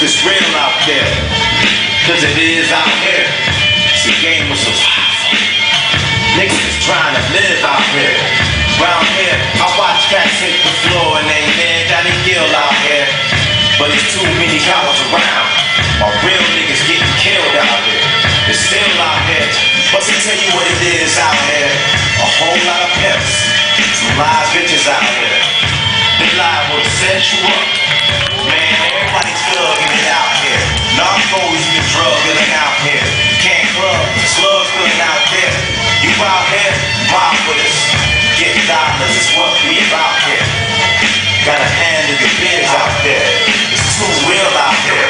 it's real out there. Cause it is out here. It's a game of survival. Niggas is trying to live out here. Round here, I watch cats hit the floor and they man got a deal out here. But there's too many cowards around. My real niggas getting killed out here. It's still out here. But to tell you what it is out here, a whole lot of pimps, some live bitches out here. They liable to set you up. Man, everybody's thugging it out here. Narcos get drug dealing out here. Can't club, slugs feeling out there. You out here, mob with us. Get dollars is what we about here. Gotta handle your biz out there. It's too real out there.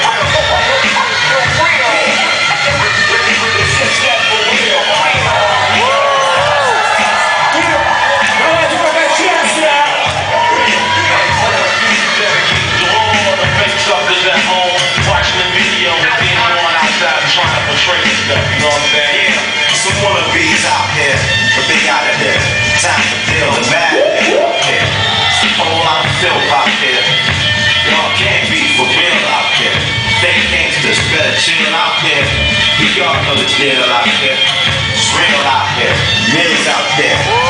At home, watching the video and being going outside trying to portray stuff, you know what I'm saying? Yeah, some wannabes out here, but they out of here. Time to deal with madness out here. It's a whole lot of filth out here. Y'all can't be for real out here. They gangsters better chill out here. Y'all know the deal out here. It's real out here. Mills out there.